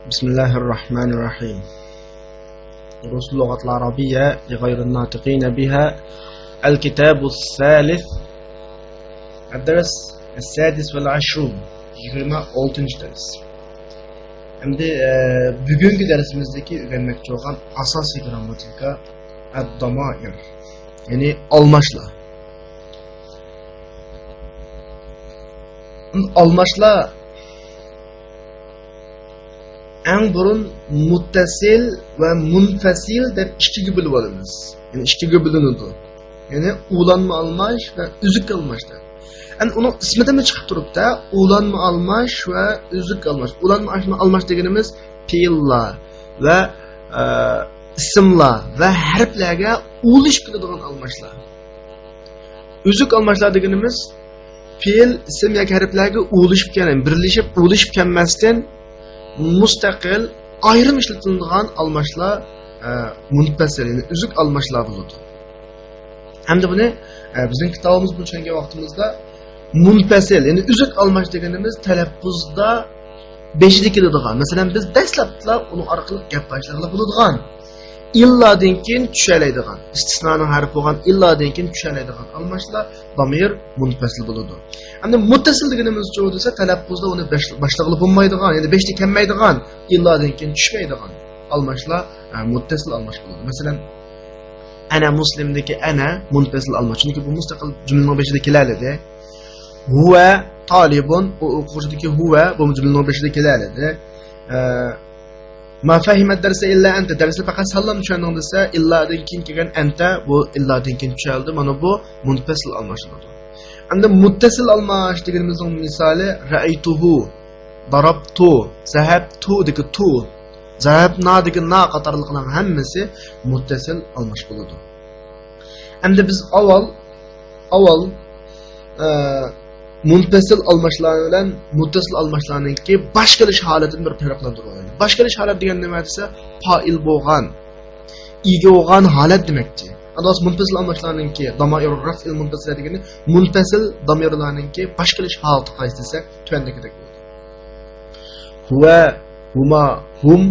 بسم الله الرحمن الرحيم. دروس اللغة العربية لغير الناطقين بها. الكتاب الثالث. الدرس السادس والعشرون. 26. ders. Endi bugungi darsimizdagi o'rganmoqchi bo'lgan asosiy grammatika ad-damair, ya'ni almashlar. Almashlar eng burun muttasil va munfasil deb ikkiga bo'lib olamiz. Ya'ni ikkiga bo'linadi. Ya'ni ulanma almash va uzuk almashlar. Yani onun ismidan chiqib turibdi, ulanma almash va uzuk almash. Ulanma almash deganimiz fe'llar va ismlar va harflarga ulashib keladigan almashlar. Uzuk almashlar deganimiz fe'l, ism yoki harflarga ulashib kelgan, birlashib ulashib kelmasdan mustaqil ayrim ishlatiladigan almashlar munfasil, ya'ni uzuk almashlar bo'ladi. Hamda buni bizning kitobimiz bo'lgan vaqtimizda munfasil, ya'ni uzuk almash deganimiz talaffuzda beshida keladigan. Masalan, biz dastlabda uni orqali gap boshlag'ili bo'ladigan. Illodan keyin tushalaydigan, istisnoning harfi bo'lgan illodan keyin tushalaydigan almashlar damir munfasil bo'ladi. Endi muttasil deganimiz jo'q desa talaffuzda uni boshlag'ili bo'lmaydigan, ya'ni beshda kelmaydigan, illodan keyin tushmaydigan almashlar muttasil almash bo'ladi. Masalan, ana muslimdagi ana munfasil almash, chunki bu mustaqil jumlaning beshida keladi. Huwa talibun, o o'quvchidagi huwa bu jumlaning beshida keladi. Ma fahima darsa illa anta, darsni faqat sallam tushunding desa illadan keyin kelgan anta bu illadan keyin tushaldi. Mana bu munfasil almash bo'ladi. Endi muttasil almash deganimizning misoli ra'aytuhu, darabtu, zahabtu degi tu, zahabna degi na qatorliqlarning hammasi muttasil almash bo'ladi. Endi biz avval munfasil almashlar bilan muttasil almashlarningki bosh qilish holatini bir farqlantirib. Bosh qilish holat degan nima desa, fa'il bo'lgan, ega bo'lgan holat demakchi. Ados munfasil almashlarningki damair raf'il munfasil degani munfasil damirlarningki bosh qilish holati qaysi desak, tuandagidek bo'ladi. Huwa, huma, hum,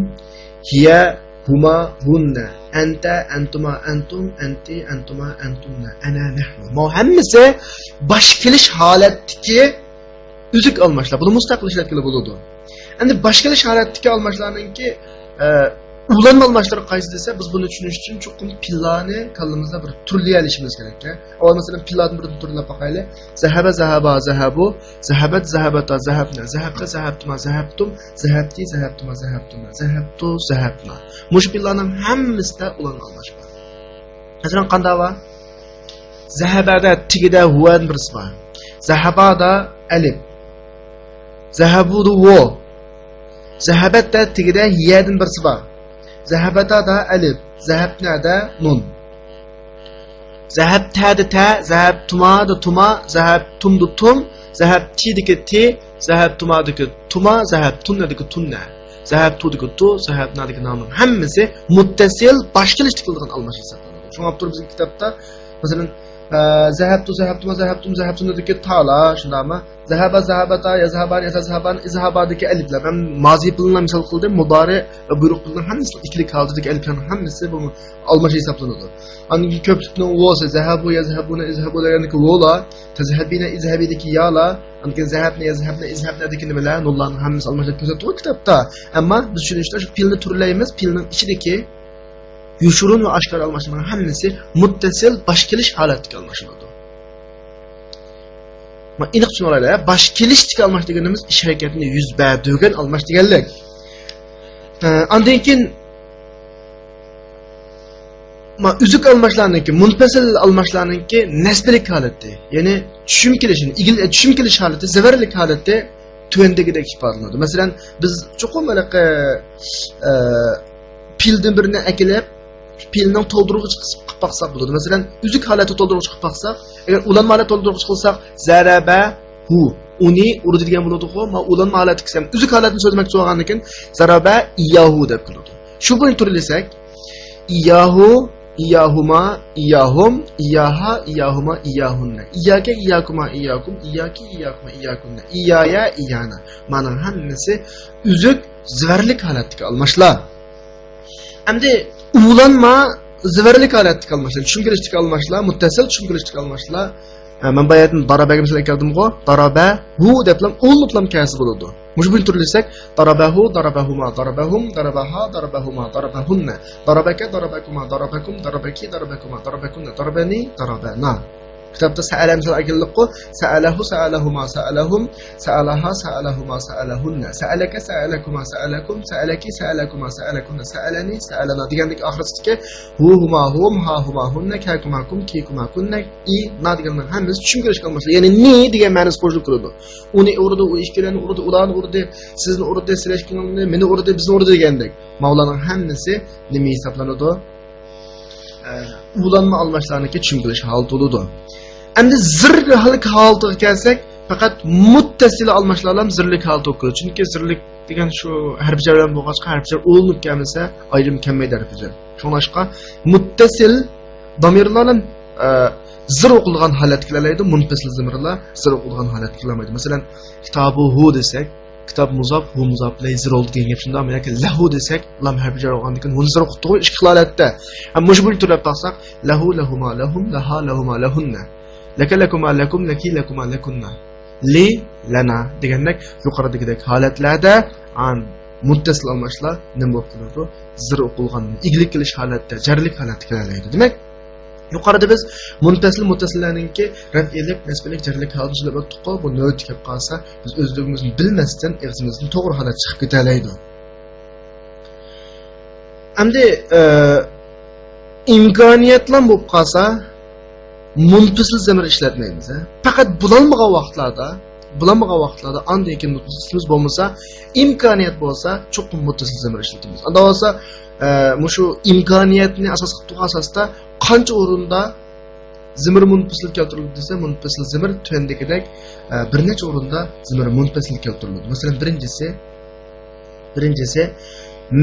hiya, huma, hunna, anta, antuma, antum, anti, antuma, antumna, ana, nahnu. Bu hammasi bosh qilish holatdagi uzuk almashlar. Buni mustaqil ishlatkili bo'ladi. Endi bosh qilish holatdagi almashlarningki ulanma almashlar qaysi desa, biz buni tushunish uchun cho'qim pillarni kallamizda bir turli olishimiz kerak. Avval masalan pillarni bir turlab boqaylik. Zahaba, zahaba, zahabu, zahabat, zahabata, zahabna, zahabta, zahabtuma, zahabtum, zahabti, zahabtuma, zahabtuma, zahabtu, zahabna. Mush pillarning hammasida ulanma almash bor. Masalan, qanday va zahabada tigida huvan birisi bor. Zahabada alif. Zahabudu wo. Zahabatda tigida hiyadin birisi bor. Zahabata da alif, zahabna da nun. Zahabta da ta, zahabtuma da tuma, zahabtum da tum, zahabti da ti, zahabtuma da tuma, zahabtunna da tunna, zahabtu da tu, zahabna da namun. Hammasi muttasil bosh qilish tiqilgan almash hisoblanadi. Shunga turib bizning kitobda masalan zahabtu, zahabtuma, zahabtum, zahabtunna da tala shundami? Zahaba, zahabata, yazhaban, yazhaban, izhabadagi aliflar. Ben mazi pılına misal qildim, mudari ve buyruq pılının hammasi ikili kaldırdaki aliflerin hammasi bu almash hisoblanadi. Anki köpçükning vo'si zahabu, yazhabuna, izhabuna ya'niki vo'la, tazhabina, izhabidagi ya'la, anki zahabna, yazhabna, izhabnadagi nimalar, nollarning hammasi almashlar ko'rsatib kitobda. Ammo biz tushunishda shu pilni turlaymiz, pilning ichidagi yushurun va oshkor almashlarning hammasi muttasil bosh qilish holatida almashiladi. Ma aniq tushunarlar, bosh kelishdik almash deganimiz ish harakatini yuz berdirgan almash deganlik. Undan keyin ma uzuk almashlarniki, munfasil almashlarniki nasblik holati, ya'ni tushum kelishini, tushum kelish holati, zavarlik holati tuandagidek ifodalanadi. Masalan, biz cho'qim anaqa pildan birini akilib pilning to'ldiruvchi qilib baqsaq bo'ladi. Masalan, uzuk holati to'ldiruvchi qilib baqsaq, agar ulanma holati to'ldiruvchi qilsak, zaraba hu uni uradigan bo'ladi-ku, ma ulanma holati qilsam, uzuk holatini so'zlamoqchi bo'lgandan keyin zaraba iyahu deb qiladi. Shu bilan turlasak, iyahu iyahuma, iyahum, iyaha, iyahuma, iyahunna. İyake, iyakuma, iyakum, iyaki, iyakuma, iyakunna. İyaya, iyana. Manın hammasi üzük, zverlik halatdagi almashlar. Endi ulanma zverlik halatdagi almashlar. Tushuntirishlik almashlar, muttasil tushuntirishlik almashlar. Men bayatın darabaga misal keldim-ku, daraba hu deplam ulutlam kasi bo'ladi. Mujbul turlisak, darabahu, darabahuma, darabahum, darabaha, darabahuma, darabahunna, darabaka, darabakuma, darabakum, darabaki, darabakuma, darabakunna, darabani, darabana. Kitapta sa'ala misal akilliqu, sa'alahu, sa'alahuma, sa'alahum, sa'alaha, sa'alahuma, sa'alahunna, sa'alaka, sa'alakuma, sa'alakum, sa'alaki, sa'alakuma, sa'alakunna, sa'alani, sa'alana degandek oxirisidagi hu huma hum, ha huma hunna, ka kuma kum, ki kuma kunna, i na deganlar hammasi tushuntirishga almashlar. Ya'ni ni degan ma'nosi qo'shilib turadi. Uni urdi, u ikkilarni urdi, ularni urdi, sizni urdi, sizlarni, meni urdi, bizni urdi degandek. Mavlaning hammasi nima hisoblanadi? Ulanma almashlarniki tushuntirish holati bo'ladi. Endi zirlik holatiga kelsak, faqat muttasil almashlar ham zirlik holati o'qiladi. Chunki zirlik degan shu harf jar bilan bo'lg'achqa harf jar ulanib kelmasa, ayrim kelmaydi harf jar. Shuningdek, muttasil damirlar ham zir o'qilgan holatga keladi, munfasil damirlar zir o'qilgan holatga kelmaydi. Masalan, kitobuhu desak, kitob muzof, hu muzof lay zir oldi degan gap shunda, men yoki lahu desak, lam harf jar o'qilgandan keyin uni zir o'qitdi, ikki holatda. Ham mushbul turib taqsaq, lahu lahuma lahum, laha lahuma lahunna. Laka lakuma lakum, laki lakuma lakunna. Li lana degandek yuqoridagidek holatlarda muttasil almashlar nima bo'lib qoladi? Zir o'qilgan, iglik qilish holatda, jarlik holatga keladi. Demak, yuqorida biz muttasillarninki raf'iylik, nasbiylik, jarlik holatini deb o'tdik-ku. Bu navbat kelib qolsa, biz o'zligimizni bilmasdan og'zimizdan to'g'ri holat chiqib ketalaydi. Endi imkoniyatlar bo'lib qolsa, munfasil zamir ishlatmaymiz. Faqat bulanmagan vaqtlarda andan keyin muttasilimiz bo'lmasa, imkoniyat bo'lsa, cho'qim muttasil zamir ishlatamiz. Unda bo'lsa, shu imkoniyatni asos qilib turgan asosda qancha o'rinda zamir munfasil keltirildi desa, munfasil zamir tuandagidek bir necha o'rinda zamir munfasil keltiriladi. Masalan, birinchisi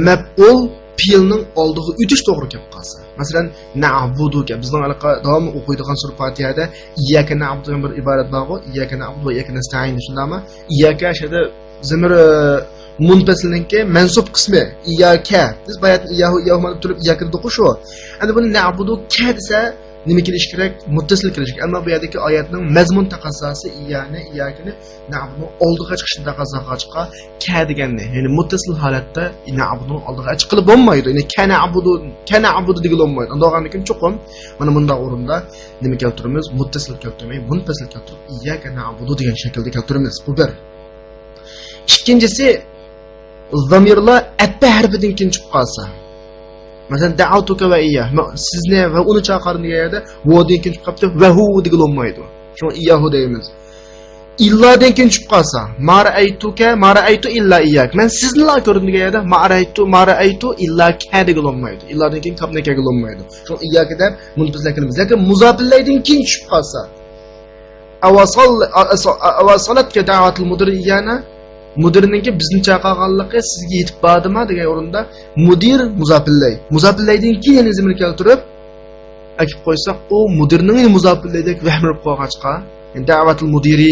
maf'ul fiilning oldiga o'tish to'g'ri kelib qolsa. Masalan, na'budu ka bizning davom o'qiydigan sura Fatihada iyyaka na'budu degan bir iborat bor-ku, iyyaka na'budu va iyyaka nasta'in shundami? Iyyaka shada zamir munfasilningki mansub qismi iyyaka. Biz bayat iyyahu deb turib iyyaka deb o'qish shu. Endi buni na'budu ka desa nima kelish kerak? Muttasil kelish kerak. Ammo bu yerdagi oyatning mazmun taqozosi iyyakani na'budu oldiga chiqishni taqozoga chiqa ka deganni. Ya'ni muttasil holatda na'budu oldiga chiqilib bo'lmaydi. Ya'ni kana abudu degan bo'lmaydi. Undan keyin cho'qim mana bunday o'rinda nima keltiramiz? Muttasil keltirmay, munfasil keltirib iyyaka na'budu degan shaklda keltiramiz. Bu bir. Ikkinchisi zamirlar atba harfidan keyin chiqib qolsa. Masalan, da'awtuka va iyya. Sizni va uni chaqirdim degan yerda vodan keyin chiqib qolibdi va hu degan bo'lmaydi. Shuni iyyahu deymiz. Illadan keyin chiqib qolsa, ma ra'aytu illa iyyak. Men sizni la ko'rdim degan yerda ma ra'aytu illa ka degan bo'lmaydi. Illadan keyin kapna ka bo'lmaydi. Shuni iyyaka deb munfasil kelamiz. Lekin muzafillaydan keyin chiqib qolsa, awasalatga da'vatul mudir iyana mudirninki bizni chaqirganligi sizga yetib bordimi degan o'rinda mudir muzafillaydan keyin yana zamir keltirib akib qo'ysak, u mudirning muzafillaydek vahmirib qo'yg'achqa, da'vatul mudiri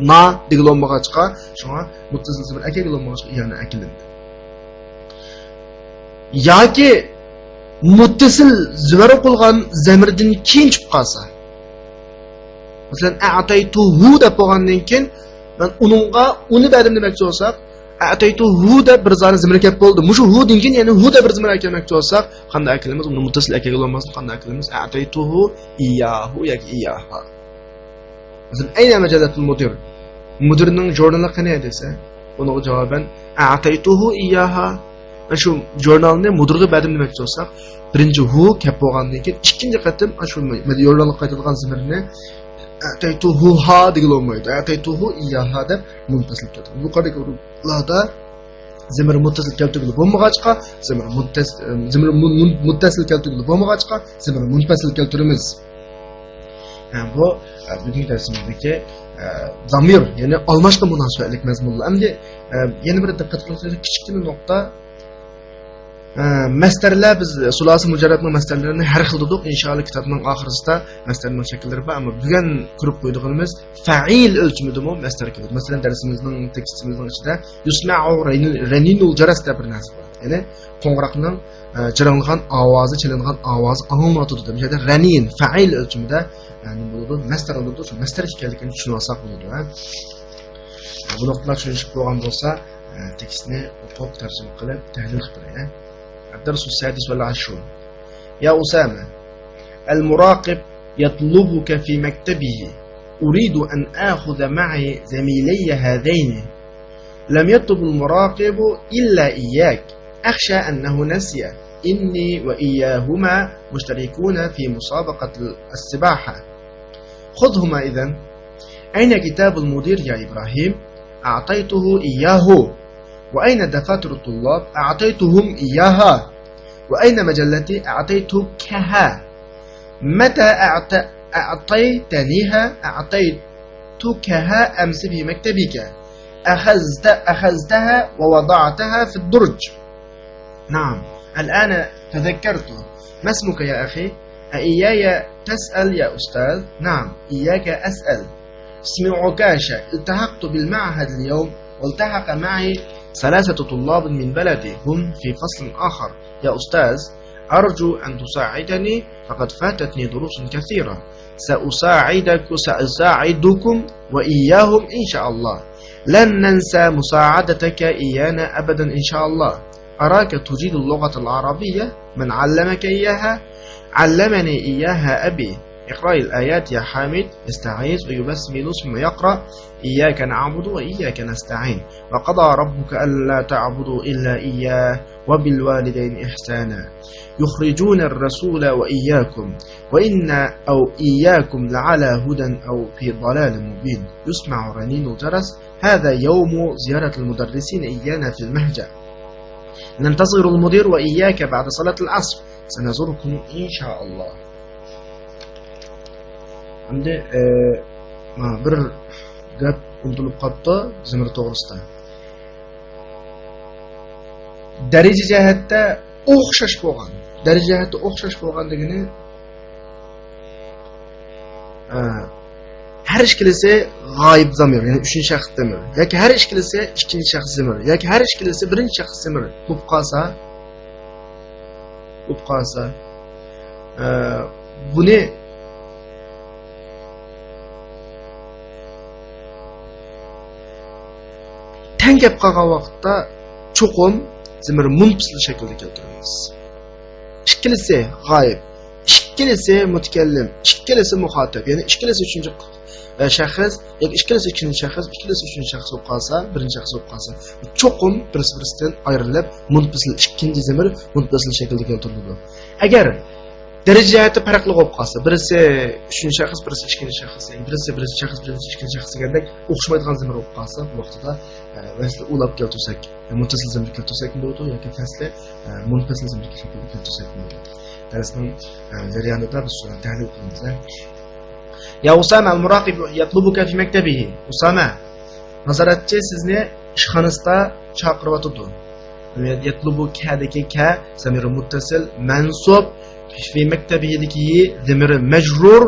na degan bo'lmag'achqa, shunga muttasil zamir akaga bo'lmag'achqa yana akilindi. Yoki muttasil zamir qilgan zamirdan keyin chiqib qolsa, masalan a'taytuhu deb bo'lgandan keyin ben uni berdim demoqchi bo'lsak, ataytuhu deb bir zani zamir kelib bo'ldi. Mushu hu dinkin ya'ni hu deb bir zamir kelmoqchi bo'lsak, qanday akilamiz? Uni muttasil akaga bo'lmasin, qanday akilamiz? Ataytuhu iyyahu yoki iyyaha. Masalan, ayna majalatul mudir. Mudirning jurnali qanday desa, uning javoban ataytuhu iyyaha. Shu jurnalni mudirga berdim demoqchi bo'lsak, birinchi hu kelib bo'lgandan keyin ikkinchi qatim shu jurnalga qaytilgan zamirni ataytuhu ha degan bo'lmaydi. Ataytuhu iyyaha deb munfasil keltiradi. Yuqoridagi o'rinlarda zamir muttasil keltirilib bo'lmag'achqa, zamir muttasil keltirilib bo'lmag'achqa, zamir munfasil keltiramiz. Bu bugungi darsimizdagi zamir, ya'ni almashqa munosabatlik mazmunlar. Endi yana bir diqqat qilsangiz kichkina nuqta. mastarlar biz sulasi mujarradning mastarlarini har xil dedik. Inshaalloh kitobning oxirisida mastarning shakllari bor, ammo bugun ko'rib qo'ydig'imiz fa'il o'lchimidami mastar keladi. Masalan, darsimizning tekstimizning ichida yusma'u raninul jaras deb bir narsa bor. Ya'ni qo'ng'iroqning jiringlagan ovozi, chilingan ovozi anglanadi deb. Bu yerda ranin fa'il o'lchimida ya'ni bu mastar bo'ladi. Shu mastar ekanligini tushunib olsak bo'ladi. Bu nuqtalar tushunishib bo'lgan bo'lsa, tekstni o'qib tarjima qilib tahlil qilib الدرس السادس والعشرون. يا أسامة، المراقب يطلبك في مكتبه، أريد أن آخذ معي زميلي هذين. لم يطلب المراقب إلا إياك، أخشى أنه نسي، إني وإياهما مشتركون في مسابقة السباحة. خذهما إذن. أين كتاب المدير يا إبراهيم؟ أعطيته إياه. وأين دفاتر الطلاب؟ أعطيتهم إياها. وأين مجلتي؟ أعطيتكها. متى أعطيتنيها؟ أعطيتكها أمس في مكتبك. أخذتها ووضعتها في الدرج. نعم، الآن تذكرت. ما اسمك يا أخي؟ أإياي تسأل يا أستاذ؟ نعم، إياك أسأل. اسمي عكاشة، التحقت بالمعهد اليوم، والتحق معي 3 طلاب من بلدي، هم في فصل آخر. يا أستاذ، أرجو أن تساعدني، فقد فاتتني دروس كثيرة. سأساعدكم وإياهم إن شاء الله. لن ننسى مساعدتك إيانا أبدا إن شاء الله. أراك تجيد اللغة العربية. من علمك إياها؟ علمني إياها أبي. اقرأ الآيات يا حامد. يستعيذ ويبسمل ثم يقرأ إياك نعبد وإياك نستعين. وقضى ربك ألا تعبدوا إلا إياه وبالوالدين إحسانا. يخرجون الرسول وإياكم وإن أو إياكم لعلى هدى أو في ضلال مبين. يسمع رنين الجرس. هذا يوم زيارة المدرسين إيانا في المهجة. ننتظر المدير وإياك بعد صلاة العصر. سنزوركم إن شاء الله. Endi bir gap unutilib qoldi Zimir to'g'risida. Daraja jihatda o'xshash bo'lgan. Daraja jihatda o'xshash bo'lganligini har ishkilisi g'oyib zamir, ya'ni 3-shaxs zamir, yoki har ishkilisi 2-shaxs zamir, yoki har ishkilisi 1-shaxs zamir bo'lib qolsa, buni gap qolgan vaqtda cho'qim zamir munfasil shaklda keltiramiz. Ikkilisi g'oyib, ikkilisi mutakallim, ikkilisi muxotab, ya'ni ikkilisi 3-shaxs yoki ikkilisi 2-shaxs, ikkilisi 3-shaxs bo'lib qolsa, 1-shaxs bo'lib qolsa, cho'qim bir-biridan ayrilib munfasil 2-zamir munfasil shaklda keltiriladi. Agar daraja jihati farqli bo'lib qolsa, birisi 3-shaxs, birisi 2-shaxs, birisi 1-shaxs, birisi 2-shaxs degandek o'xshamaydigan zamir bo'lib qolsa, bu vaqtda vasli ulab keltirsak, muttasil zamir keltirsak bo'ladi yoki fasli munfasil zamir keltirsak bo'ladi. Darsning jarayonida biz shuni tahlil qilamiz. Ya Usama, al-muraqib yatlubuka fi maktabihi. Usama, nazoratchi sizni ishxonasida chaqiryotdi. Yatlubuka deki ka zamir muttasil mansub, fi maktabihi deki zamir majrur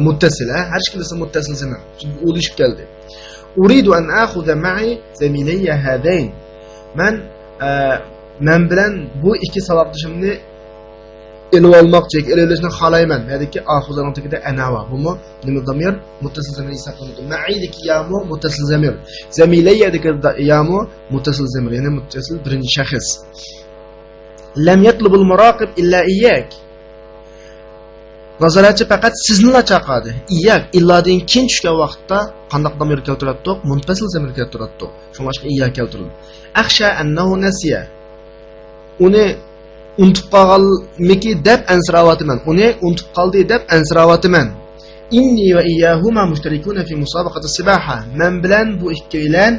muttasil. Har ikkisi muttasil zamir. Chunki o'lishib keldi. Uridu an akhudha ma'i zamilayya hadayn. Men bilan bu ikki savatdoshimni elib olmoqchi, elishni xohlayman. Ya'ni akhudhaning tagida anava. Bumi nima zamir? Muttasil zamir hisoblanadi. Ma'idiki yamu muttasil zamir. Zamilayya deki yamu muttasil zamir, ya'ni muttasil 1-shaxs. Lam yatlubul muraqib illa iyyak. Nazoratchi faqat sizni chaqadi. Iyyak illodan keyin tushgan vaqtda qanday zamir keltiradi? Munfasil zamir keltiradi. Shunga iyyak keltirildi. Akhsha annahu nasiya. Uni unutib qolganmiki deb ansiravatıman. Uni unutib qoldi deb ansiravatıman. Inni va iyyahuma mushtarikuna fi musabaqati sibaha. Men bilan bu ikkilan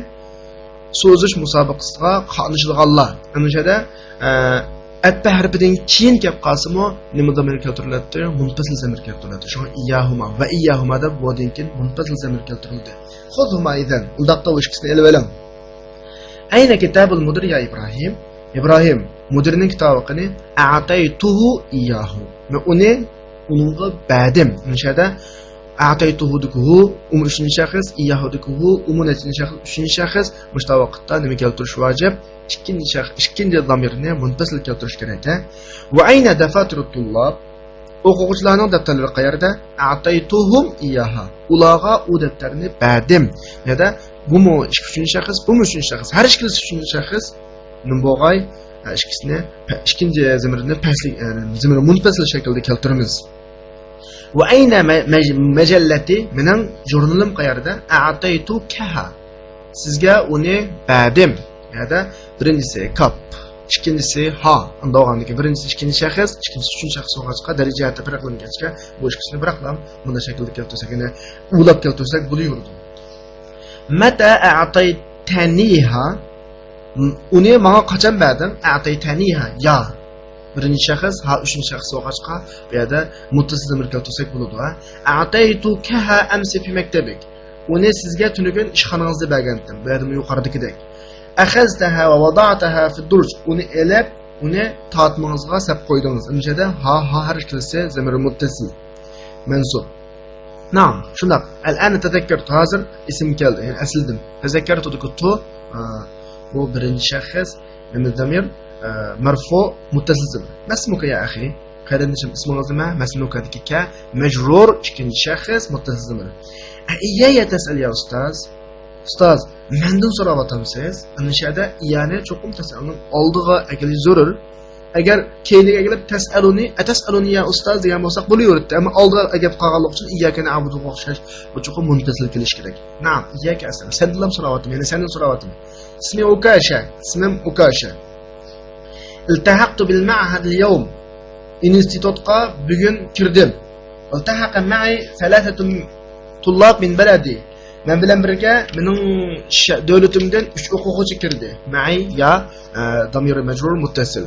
so'zish musobaqasiga qatnashadiganlar. Ana shunda atta harfidan keyin kelib qolsa-mu, nima zamir keltiriladi? Munfasil zamir keltiriladi. Shunga iyyahuma va iyyahuma deb bo'dan keyin munfasil zamir keltirildi. Xudhuma idan, undaqda o'shkisini elib oling. Ayna kitabul mudir ya Ibrohim? İbrahim Mudirning kitobi qani a'taytuhu iyyahu. Men uningga berdim. O'shada a'taytuhu dikuhu uchinchi shaxs, iyyahu dikuhu uchinchi shaxs, uchinchi shaxs mushta vaqtda nima keltirish vojib? Ikkinchi zamirni munfasil keltirish kerak. Va ayna dafatirut tullab o'quvchilarning daftarlari qayerda? A'taytuhum iyyaha. Ularga u daftarni berdim. Ya-da bu uchinchi shaxs, bu uchinchi shaxs. Har ikkisi uchinchi shaxs nima bo'lg'ay? Ikkisini ikkinchi zamirni pastlik, zamirni munfasil shaklda keltiramiz. Va ayna majallati mening jurnalim qayerda? A'taytu kaha. Sizga uni berdim. Ya-da birinchisi kap, ikkinchisi ha. Unda o'g'andiki birinchisi ikkinchi shaxs, ikkinchisi uchinchi shaxs bo'lg'achqa darajada farqlangachqa bu ikkisini bir aqlam bunda shaklda keltirsak, ya'ni ulab keltirsak bo'laverdi. Mata a'taytaniha uni menga qachon berding? A'taytaniha ya. Birinchi shaxs, ha uchinchi shaxs bo'lg'achqa bu yerda muttasil zamir keltirsak bo'ladi. A'taytukaha amsi fi maktabik. Uni sizga tunugun ishxonangizda bergandim. Bu yerda yuqoridagidek. Akhaztaha va wada'taha fi durj. Uni elab, uni tortmangizga sap qo'ydingiz. Unchada ha har ikkisi zamir muttasil. Mansub. Na'am, shundaq. Al-ana tadakkartu hozir ism keldi. Yani asldim. Tazakkartu tu bu birinchi shaxs, yani zamir marfu muttasil zamir. Masmuka ya akhi? Qarinishim ismingiz nima? Masmuka dikka majrur ikkinchi shaxs muttasil zamir. Iyaya tasal ya ustaz. Ustaz, mendan so'rayapsiz. Anishada iyani cho'qim tasalning oldiga agili zarur. Agar keyinga kelib tasaluni ya ustaz degan bo'lsak bo'laveradi. Ammo oldiga agab qolganlik uchun iyaka na'budu o'xshash bu cho'qim muntasil kelish kerak. Na'am, iyaka asal. Sendan so'rayaptim, ya'ni sendan so'rayaptim. Ismi Ukasha, ismim Ukasha. Iltahaqtu bil ma'had al-yawm. Institutga bugun kirdim. Iltahaqa ma'i thalathatu tullab min baladi. Men bilan birga mening davlatimdan 3 o'quvchi kirdi. Ma'i ya damir majrur muttasil.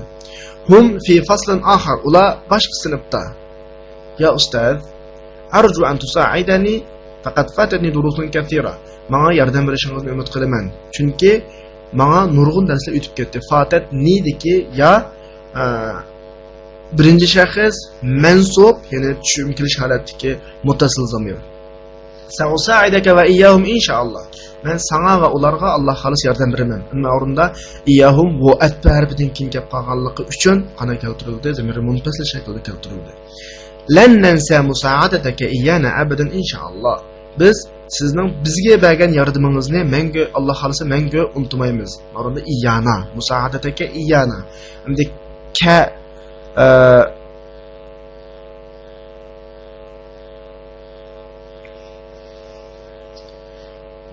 Hum fi faslin akhar. Ular boshqa sinfda. Ya ustaz, arju an tusa'idani faqat fatani durusun kathira. Menga yordam berishingizni umid qilaman. Chunki menga nurg'un darslar o'tib ketdi. Fatat nidiki ya birinchi shaxs mansub, ya'ni tushunilish holatdagi muttasil zamir. Sa'usaidaka va iyyahum inshaalloh. Men sana va ularga Alloh xolis yordam beraman. Undan o'rinda iyyahum bu atf harfidan keyin kelib qolganligi uchun qana keltirildi, zamir munfasil shaklda keltirildi. Lan nansa musa'adataka iyyana abadan inshaalloh. Biz sizning bizga bergan yordamingizni menga Alloh xolisa menga unutmaymiz. O'rinda iyyana, musa'adataka iyyana. Endi ka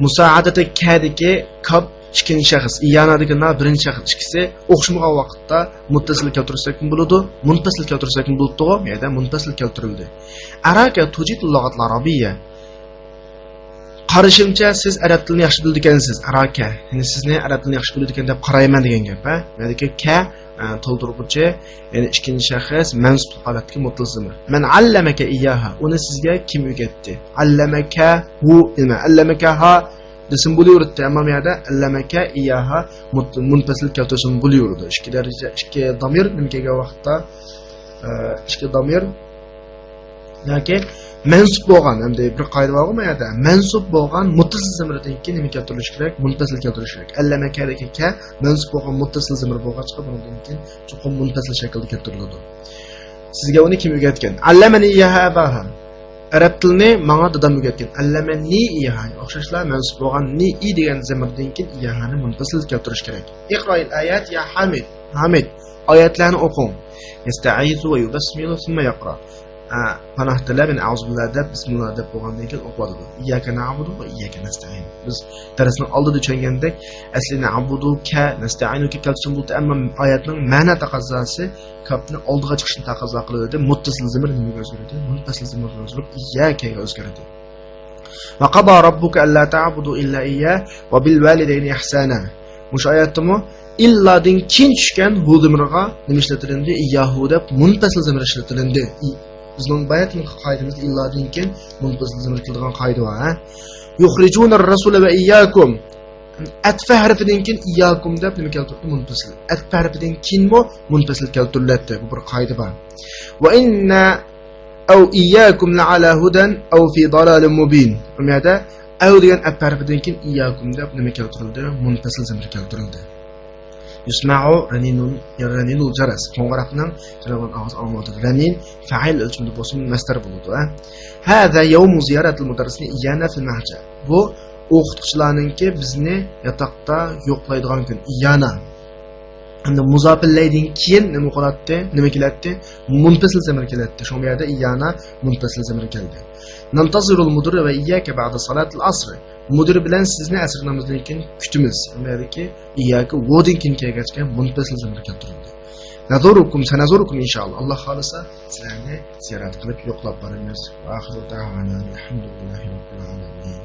musaadata kadiki kap ikkinchi shaxs, iyanadagi birinchi shaxs ikkisi o'xshamagan vaqtda muttasil keltirsak bo'ladi, munfasil keltirsak bo'ladi, to'g'ri? Munfasil keltirildi. Araka tujidul lug'atlar arabiyya. Qarashimcha siz arab tilini yaxshi bilgansiz. Araka, ya'ni sizni arab tilini yaxshi biladigan deb qarayman degan gap, ha? Ya'ni ka to'ldiruvchi, ya'ni ikkinchi shaxs mansub holatga muttasil. Men allamaka iyyaha. Uni sizga kim o'rgatdi? Allamaka hu nima? Allamaka ha desam bo'laveradi. Ammo bu yerda allamaka iyyaha munfasil keltirishim bo'laveradi. Ikki daraja, ikki damir nima kelgan vaqtda ikki damir yoki mansub bo'lgan, hamda bir qoida bormi bu yerda? Mansub bo'lgan muttasil zamirdan keyin nima keltirish kerak? Munfasil keltirish kerak. Allamakadagi ka mansub bo'lgan muttasil zamir bo'lg'achqa bundan keyin cho'qim munfasil shaklda keltiriladi. Sizga uni kim o'rgatgan? Allamani iyyaha abaha. Arab tilini menga dadam o'rgatgan. Allamani iyyaha. O'xshashlar mansub bo'lgan ni i degan zamirdan keyin iyyahani munfasil keltirish kerak. Iqro'il ayat ya Hamid. Hamid, oyatlarni o'qing. Yasta'izu va yubasmilu thumma yaqra. Panoh tilab, a'uzubillah deb bismillah deb bo'lgandan keyin o'qiladi. Iyyaka na'budu va iyyaka nasta'in. Biz darsning oldida tushungandek, asli na'budu ka nasta'inu ki kelsin bo'ldi, ammo oyatning ma'no taqozosi kapni oldiga chiqishni taqozo qiladi. Muttasil zamir nimaga o'zgaradi? Muttasil zamir o'zgarib iyyaka ga o'zgaradi. Va qada robbuka alla ta'budu illa iyyah va bil validayni ihsana. Mush oyatimi illadin keyin tushgan bu zamirga nima ishlatilindi? Iyyahu deb muttasil zamir ishlatilindi. Bizning bayatning qoidamizda illadin keyin munfasil zamir kelgan qoida bor, ha? Yukhrijunar rasula va iyyakum. atfa harfidan keyin iyyakum deb nima keltirdi? Munfasil. Atfa harfidan keyinmi munfasil keltiriladi. Bu bir qoida bor. Va inna aw iyyakum la ala hudan aw fi dalalin mubin. Bu yerda aw degan atfa harfidan keyin iyyakum deb nima keltirildi? Munfasil zamir keltirildi. Yusma'u raninul jaras. Qo'ng'iroqning javob ovoz olmoqda. Ranin fa'il o'lchimida bo'lsin masdar bo'ladi. Hada yawmu ziyaratil mudarrisini iyana fil mahja. Bu o'qituvchilarningki bizni yotoqda yo'qlaydigan kun. Iyana. Endi muzofillaydan keyin nima qiladi? Nima keladi? Munfasil zamir keladi. Shu yerda iyana munfasil zamir keldi. Nantazirul mudir va iyyaka ba'da salatil asr. Mudir bilan sizni asr namozidan keyin kutimiz. Undaki iyyaka vodin keyin kelgachga munfasil zamir keltirildi. Sanazurukum inshaalloh. Alloh xolisa sizlarni ziyorat qilib yo'qlab boramiz. Va oxiru da'vana alhamdulillahi robbil alamin.